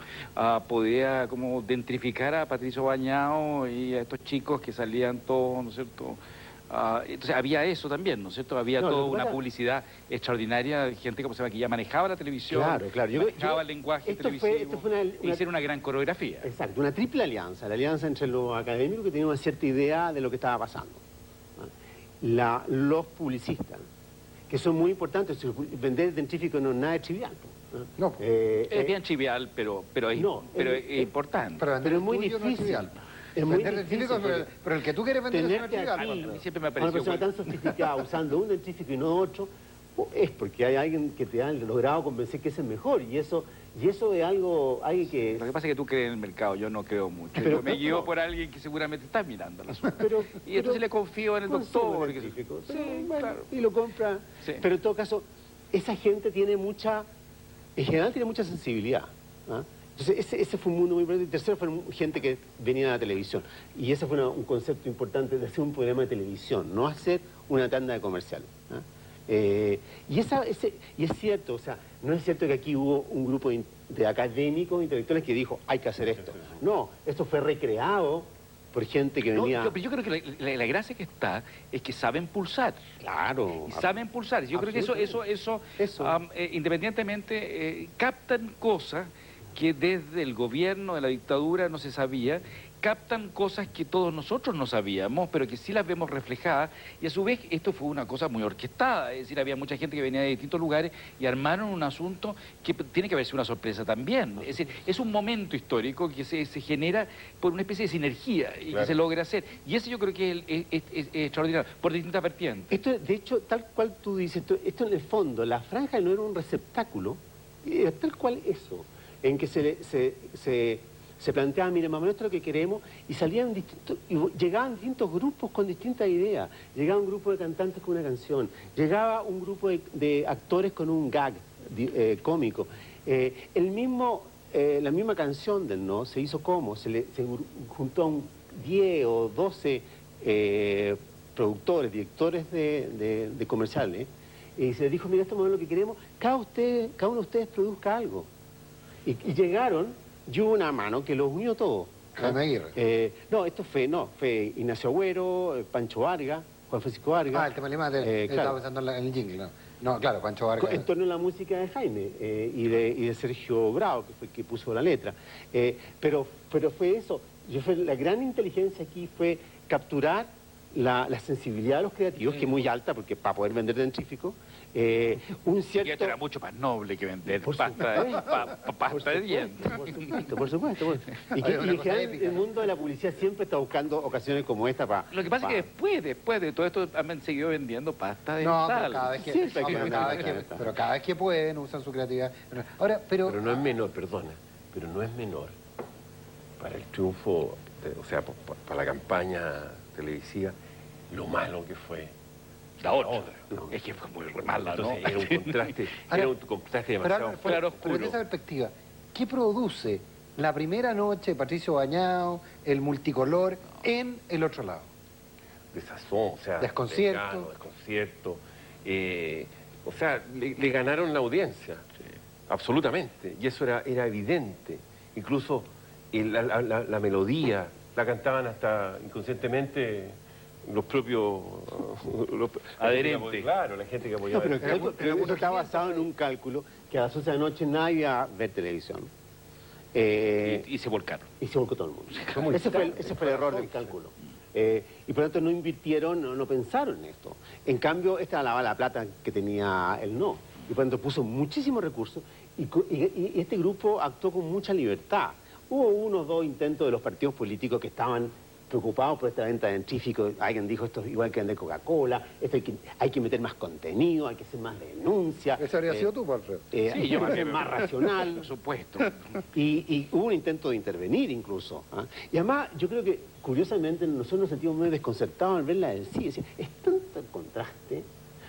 podía como dentrificar a Patricio Bañado y a estos chicos que salían todos, ¿no es cierto? Entonces había eso también, ¿no es cierto? Había No, lo toda que una pasa- publicidad extraordinaria de gente, como se llama, que ya manejaba la televisión, Claro. manejaba el lenguaje esto televisivo, fue e hicieron una gran coreografía. Exacto, una triple alianza, la alianza entre los académicos que tenían una cierta idea de lo que estaba pasando, ¿no? Los publicistas, que son muy importantes, vender dentrífico no es nada trivial, ¿no? No. Es bien trivial, pero es importante. Pero Pero es muy tuyo no difícil. trivial. Es muy Vender difícil, dentífrico, porque pero el que tú quieres vender es una tenerte trivial. aquí, A mí siempre me ha a una parecido persona bueno. tan sofisticada usando un dentífrico y no otro, es porque hay alguien que te ha logrado convencer que ese es mejor, y eso es algo que... Lo que pasa es que tú crees en el mercado, yo no creo mucho. Pero Yo me no, guío no. por alguien que seguramente está mirando el asunto. Pero- Y entonces pero le confío en el consume doctor. dentífrico, Sí, pero bueno, claro. y lo compra. Sí. Pero en todo caso, esa gente tiene en general tiene mucha sensibilidad. ¿Ah? Entonces ese fue un mundo muy importante. Y tercero, fue gente que venía de la televisión. Y ese fue un concepto importante de hacer un programa de televisión, no hacer una tanda de comerciales. ¿Ah? Y es cierto, o sea, no es cierto que aquí hubo un grupo de académicos, intelectuales que dijo, hay que hacer esto. No, esto fue recreado por gente que No, venía... pero yo creo que la gracia que está es que saben pulsar. Claro. Y saben pulsar. Yo creo que eso independientemente, captan cosas que desde el gobierno de la dictadura no se sabía, captan cosas que todos nosotros no sabíamos, pero que sí las vemos reflejadas, y a su vez esto fue una cosa muy orquestada, es decir, había mucha gente que venía de distintos lugares y armaron un asunto que tiene que haber sido una sorpresa también. Es decir, es un momento histórico que se genera por una especie de sinergia y Claro. que se logra hacer. Y eso yo creo que es extraordinario, por distintas vertientes. Esto, de hecho, tal cual tú dices, esto en el fondo, la franja no era un receptáculo Y era tal cual eso, en que se planteaba, mire, mamá, esto es lo que queremos, y salían llegaban distintos grupos con distintas ideas. Llegaba un grupo de cantantes con una canción, llegaba un grupo de actores con un gag cómico. La misma canción del No se hizo como, se juntó a 10 o 12 productores, directores de comerciales, y se dijo, mira, esto es lo que queremos, cada uno de ustedes produzca algo. Y llegaron, y hubo una mano que los unió todos. Jaime Aguirre. Fue Ignacio Agüero, Pancho Vargas, Juan Francisco Vargas. Ah, el tema Alimate, estaba pensando en el jingle, ¿no? No, claro, Pancho Vargas. En torno a la música de Jaime y de Sergio Bravo, que fue el que puso la letra. Pero fue eso. La gran inteligencia aquí fue capturar la sensibilidad de los creativos, que es muy alta, porque para poder vender dentrífico, un cierto... Y esto era mucho más noble que vender Por pasta de dientes. Por supuesto. Y en general el mundo de la publicidad siempre está buscando ocasiones como esta para... Lo que pasa es que después de todo esto han seguido vendiendo pasta No, dental. pero cada vez que, Siempre hay que pero vender cada vez pasta que, dental. pero cada vez que pueden usan su creatividad. Ahora, pero Pero no es menor, perdona, pero no es menor para el triunfo, o sea, para la campaña televisiva, lo malo que fue La otra. ¿no? Es que fue muy mala, ¿no? Entonces era un contraste, Ahora, era un contraste Pero, demasiado Álvaro, claro, pero oscuro. desde esa perspectiva, ¿qué produce la primera noche de Patricio Bañado, el multicolor, en el otro lado? desazón, o sea, Desconcierto. desconcierto. O sea, le ganaron la audiencia, absolutamente, y eso era evidente. Incluso la melodía, la cantaban hasta inconscientemente los propios Adherentes. Claro, la gente que No, apoyaba. pero eso está basado en un cálculo que a las 11 de la noche nadie iba a ver televisión. Y se volcaron. Y se volcó todo el mundo. Ese fue el error del cálculo. Y por lo tanto no invirtieron, no pensaron en esto. En cambio, esta era la plata que tenía el No. Y por lo tanto puso muchísimos recursos y este grupo actuó con mucha libertad. Hubo unos 2 intentos de los partidos políticos que estaban preocupados por esta venta de dentrífico. Alguien dijo, esto es igual que vender Coca-Cola, esto hay que meter más contenido, hay que hacer más denuncia. Eso habría sido tú, Alfredo. Sí, yo hay que ser más racional. Por supuesto. Y hubo un intento de intervenir incluso. ¿Ah? Y además, yo creo que, curiosamente, nosotros nos sentimos muy desconcertados al verla del sí. Es tanto el contraste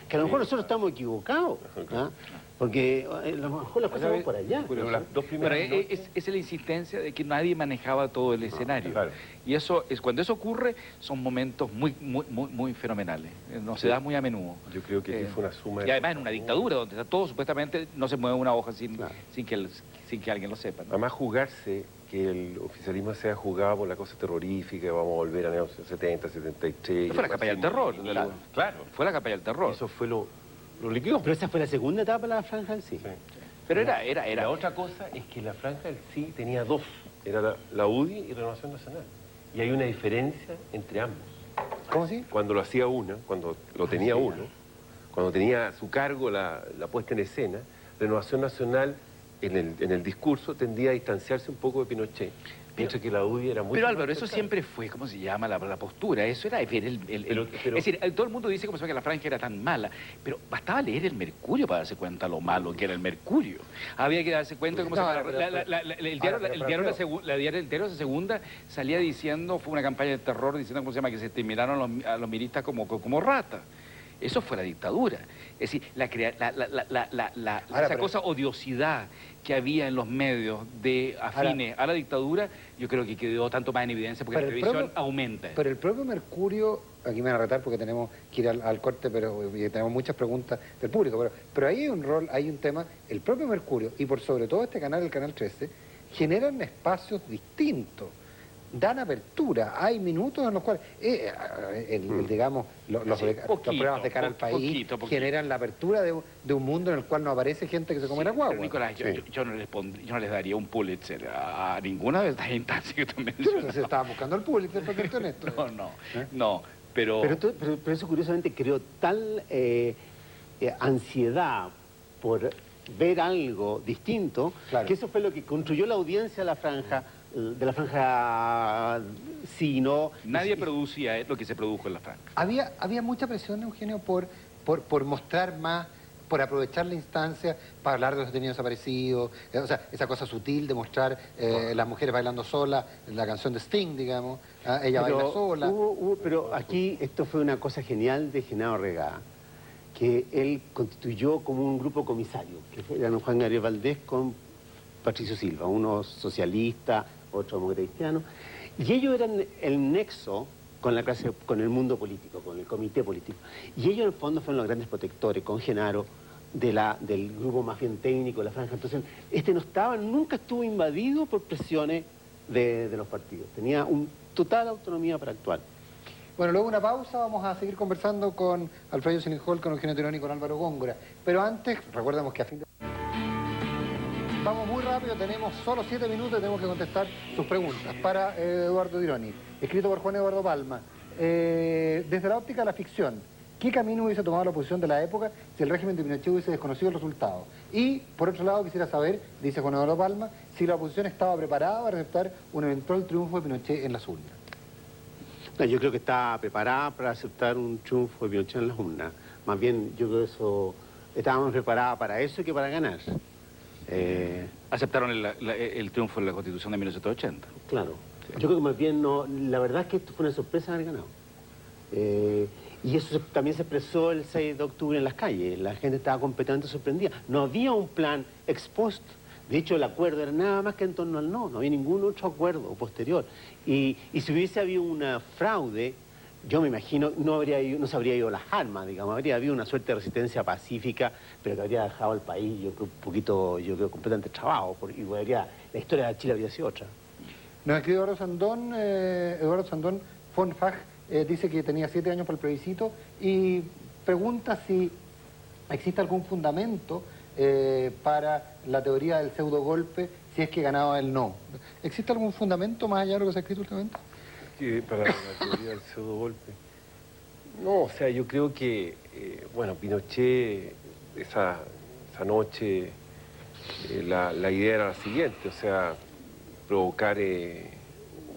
que a lo mejor nosotros estamos equivocados. ¿Ah? Porque a lo mejor las cosas van por allá. Pero las dos Pero primeras noches... es la insistencia de que nadie manejaba todo el escenario. claro. Y cuando eso ocurre, son momentos muy fenomenales. No se da muy a menudo. Yo creo que aquí fue una suma de... Y además en una dictadura donde está todo, supuestamente, no se mueve una hoja sin Claro. que alguien lo sepa, ¿no? Además, jugarse, que el oficialismo sea jugado por la cosa terrorífica, vamos a volver a los 70, 73... Fue la campaña del terror. Claro. Fue la campaña del terror. Eso fue lo liquidó. Pero esa fue la segunda etapa de la franja del sí. Sí. Pero era. La otra cosa es que la franja del sí tenía 2. Era la UDI y Renovación Nacional. Y hay una diferencia entre ambos. ¿Cómo así? Cuando lo hacía una, cuando lo tenía uno, cuando tenía a su cargo la puesta en escena, Renovación Nacional en el discurso tendía a distanciarse un poco de Pinochet. Mientras que la UDI era muy... Pero Álvaro, eso siempre fue, ¿cómo se llama? La postura. Eso era ver Es decir, todo el mundo dice como que la franja era tan mala, pero bastaba leer el Mercurio para darse cuenta lo malo que era el Mercurio. Había que darse cuenta cómo se llama. El diario de Segunda salía diciendo, fue una campaña de terror diciendo, ¿cómo se llama? Que se exterminaron a los miristas como ratas. Eso fue la dictadura. Es decir, esa cosa odiosidad que había en los medios afines a la dictadura, yo creo que quedó tanto más en evidencia porque la televisión aumenta. Pero el propio Mercurio, aquí me van a retar porque tenemos que ir al corte, pero tenemos muchas preguntas del público, pero ahí hay un rol, hay un tema, el propio Mercurio y por sobre todo este canal, el Canal 13, generan espacios distintos. Dan apertura, hay minutos en los cuales, digamos, los programas de cara al país generan la apertura de un mundo en el cual no aparece gente que se come la guagua. Pero Nicolás, yo no les daría un Pulitzer a ninguna de estas instancias que tú mencionas. Se estaba buscando el Pulitzer, para serte honesto. No, pero eso curiosamente creó tal ansiedad por ver algo distinto, que eso fue lo que construyó la audiencia de la franja sí, no. Nadie producía lo que se produjo en la franja. Había mucha presión, Eugenio, por mostrar más por aprovechar la instancia para hablar de los detenidos desaparecidos, o sea, esa cosa sutil de mostrar las mujeres bailando solas, la canción de Sting, digamos, ella baila sola. Pero aquí esto fue una cosa genial de Genaro Regá, que él constituyó como un grupo comisario, que eran Juan Gabriel Valdés con Patricio Silva, uno socialista, otro demócrata cristiano, y ellos eran el nexo con la clase, con el mundo político, con el comité político. Y ellos en el fondo fueron los grandes protectores, con Genaro, del grupo más bien técnico, de la franja. Entonces, nunca estuvo invadido por presiones de los partidos. Tenía una total autonomía para actuar. Bueno, luego una pausa, vamos a seguir conversando con Alfredo Sinigol, con Eugenio Tironi y con Álvaro Góngora. Pero antes, recordemos que a fin de... Vamos muy rápido, tenemos solo 7 minutos y tenemos que contestar sus preguntas. Para Eduardo Tironi, escrito por Juan Eduardo Palma. Desde la óptica de la ficción, ¿qué camino hubiese tomado la oposición de la época si el régimen de Pinochet hubiese desconocido el resultado? Y, por otro lado, quisiera saber, dice Juan Eduardo Palma, si la oposición estaba preparada para aceptar un eventual triunfo de Pinochet en las urnas. No, yo creo que está preparada para aceptar un triunfo de Pinochet en las urnas. Más bien, yo creo que estábamos preparados para eso que para ganar. Aceptaron el triunfo en la Constitución de 1980. Claro. Sí. Yo creo que más bien no... La verdad es que esto fue una sorpresa haber ganado. Y eso también se expresó el 6 de octubre en las calles. La gente estaba completamente sorprendida. No había un plan ex post. De hecho, el acuerdo era nada más que en torno al no. No había ningún otro acuerdo posterior. Y si hubiese habido una fraude, yo me imagino, no se habría ido las armas, digamos. Habría habido una suerte de resistencia pacífica, pero que habría dejado al país, yo creo, un poquito, completamente trabado. Y la historia de Chile habría sido otra. Nos escribe Eduardo Sandón Fonfag, dice que tenía 7 años para el plebiscito y pregunta si existe algún fundamento para la teoría del pseudo golpe si es que ganaba el no. ¿Existe algún fundamento más allá de lo que se ha escrito últimamente? Para la teoría del pseudo golpe. No, o sea, yo creo que, bueno, Pinochet, esa noche, la idea era la siguiente, o sea, provocar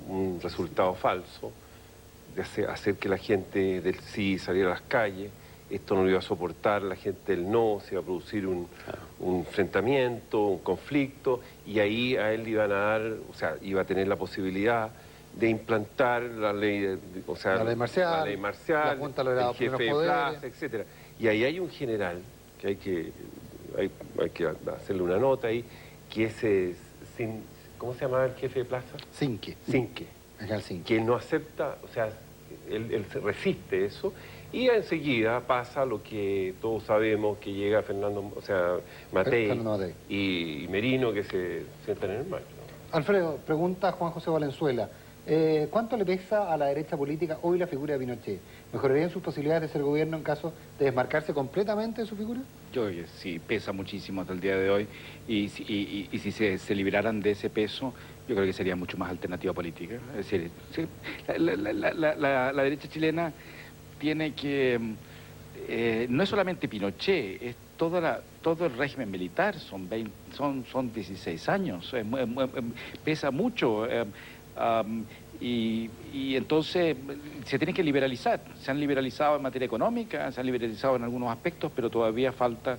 un resultado falso, de hacer que la gente del sí saliera a las calles. Esto no lo iba a soportar la gente del no, se iba a producir un enfrentamiento, un conflicto, y ahí a él le iban a dar, o sea, iba a tener la posibilidad de implantar la ley, la ley marcial, la Junta de el jefe de plaza, etc. Y ahí hay un general, que hay que hacerle una nota ahí, que es, ¿cómo se llama el jefe de plaza? Cinque. Que no acepta, o sea, él se resiste eso, y enseguida pasa lo que todos sabemos, que llega Matei y Merino, que se sientan en el mar. Alfredo, pregunta Juan José Valenzuela. ¿Cuánto le pesa a la derecha política hoy la figura de Pinochet? ¿Mejorarían sus posibilidades de ser gobierno en caso de desmarcarse completamente de su figura? Yo creo que sí, pesa muchísimo hasta el día de hoy, y si se liberaran de ese peso, yo creo que sería mucho más alternativa política. Es decir, sí, la derecha chilena tiene que... no es solamente Pinochet, es todo el régimen militar, son 16 años, pesa mucho. Y entonces se tienen que liberalizar. Se han liberalizado en materia económica, se han liberalizado en algunos aspectos, pero todavía falta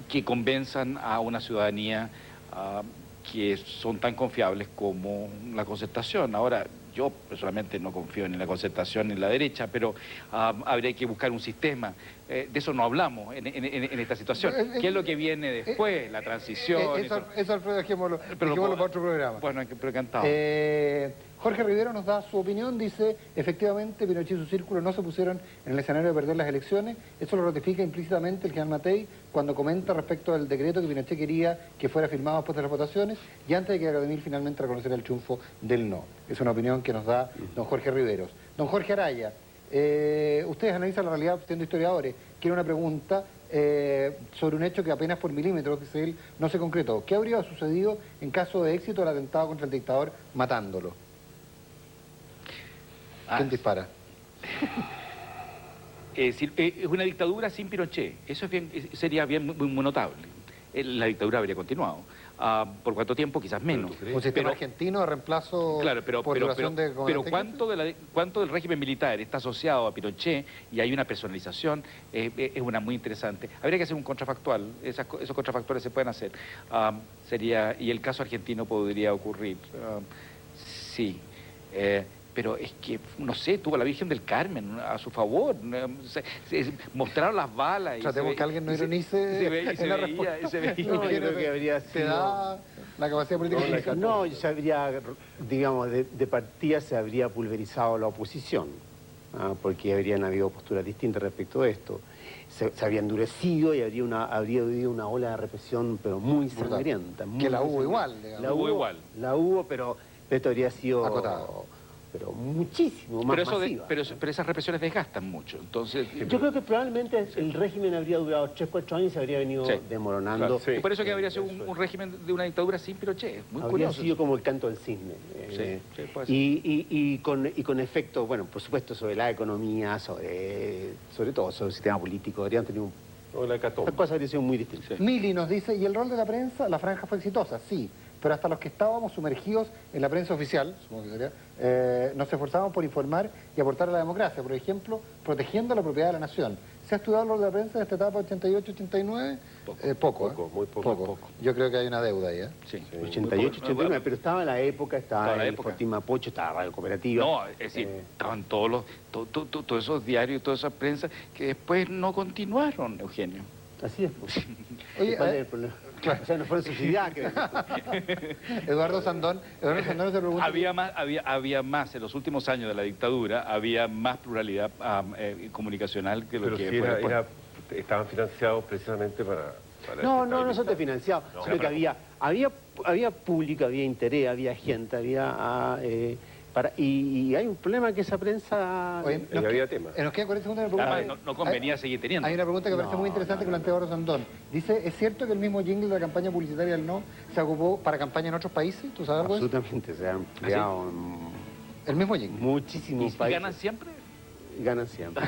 que convenzan a una ciudadanía que son tan confiables como la Concertación. Ahora, yo personalmente no confío ni en la Concertación ni en la derecha, pero habría que buscar un sistema. De eso no hablamos en esta situación. ¿Qué es lo que viene después? La transición. Eso Alfredo, dejémoslo para otro programa. Bueno, pero encantado. Jorge Rivero nos da su opinión, dice, efectivamente Pinochet y su círculo no se pusieron en el escenario de perder las elecciones. Eso lo ratifica implícitamente el general Matei cuando comenta respecto del decreto que Pinochet quería que fuera firmado después de las votaciones y antes de que Academia finalmente reconociera el triunfo del no. Es una opinión que nos da don Jorge Riveros. Don Jorge Araya, ustedes analizan la realidad siendo historiadores. Quiero una pregunta sobre un hecho que apenas por milímetros, dice él, no se concretó. ¿Qué habría sucedido en caso de éxito del atentado contra el dictador matándolo? ¿Quién dispara? Es una dictadura sin Pinochet. Eso sería muy notable. la dictadura habría continuado. ¿Por cuánto tiempo? Quizás menos. Un sistema argentino de reemplazo Claro, por duración de pero gobernante. ¿cuánto del régimen militar está asociado a Pinochet y hay una personalización? Es una muy interesante. Habría que hacer un contrafactual, esos contrafactuales se pueden hacer. Y el caso argentino podría ocurrir. Sí. Pero es que, no sé, tuvo a la Virgen del Carmen a su favor. Mostraron las balas. Tratemos que alguien no ironice y se en la veía, y se veía. No, yo creo que habría Se sido... da la capacidad política. No, se habría, digamos, de partida se habría pulverizado la oposición, porque habrían habido posturas distintas respecto a esto. Se habría endurecido y habría habido una ola de represión, pero muy sangrienta. Que la hubo igual, digamos. La hubo igual. La hubo, pero esto habría sido... acotado. Pero muchísimo más masiva. Pero esas represiones desgastan mucho. Entonces, yo creo que probablemente el régimen habría durado 3 o 4 años y se habría venido desmoronando. Claro, sí. por eso que habría sido un régimen de una dictadura sin Pinochet. Muy Habría curioso. sido como el canto del cisne. puede ser. Y con efectos, bueno, por supuesto, sobre la economía, sobre todo sobre el sistema político. Habrían tenido O la hecatombe. las cosas habrían sido muy distintas. Mili nos dice, ¿y el rol de la prensa? La franja fue exitosa, sí, pero hasta los que estábamos sumergidos en la prensa oficial, supongo que sería, nos esforzamos por informar y aportar a la democracia, por ejemplo, protegiendo la propiedad de la nación. ¿Se ha estudiado el rol de la prensa en esta etapa 88-89? Poco, muy poco. Yo creo que hay una deuda ahí, ¿eh? Sí. 88, 89, pero estaba en la época, estaba Estaba la el época. Fortín Mapocho, estaba Radio Cooperativa. No, es decir, estaban todos esos diarios, todas esas prensas que después no continuaron, Eugenio. Así es. Pues. Oye, ¿Cuál es el problema? claro. O sea, no fueron subsidiadas, creo. Eduardo Sandón se pregunta... Había más, en los últimos años de la dictadura, había más pluralidad comunicacional que lo Pero que sí fue después. estaban financiados precisamente para No son desfinanciados, No, sino que había público, había interés, había gente, y hay un problema que esa prensa... Oye, Y había tema. Nos quedan 40 segundos de pregunta. Además, no convenía seguir teniendo. Hay una pregunta que parece muy interesante que plantea Eduardo Sandón. Dice, ¿es cierto que el mismo jingle de la campaña publicitaria del no se ocupó para campaña en otros países? ¿Tú sabes algo de eso? Absolutamente, se han empleado en El mismo jingle. muchísimos ¿Y países. ganan siempre? Ganan siempre.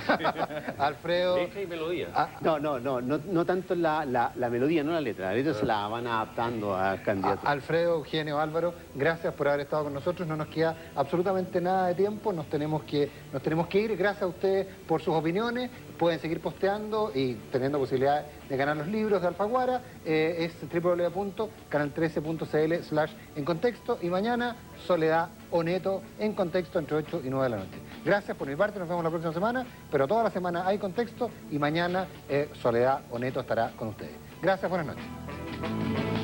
Alfredo... Letra y melodía. No tanto la melodía, no la letra. La letra se la van adaptando a candidatos. Alfredo, Eugenio, Álvaro, gracias por haber estado con nosotros. No nos queda absolutamente nada de tiempo. Nos tenemos que ir. Gracias a ustedes por sus opiniones. Pueden seguir posteando y teniendo posibilidad de ganar los libros de Alfaguara. Es www.canal13.cl/encontexto. Y mañana, Soledad Oneto en Contexto entre 8 y 9 de la noche. Gracias por mi parte. Nos vemos la próxima semana. Pero toda la semana hay Contexto y mañana Soledad Oneto estará con ustedes. Gracias, buenas noches.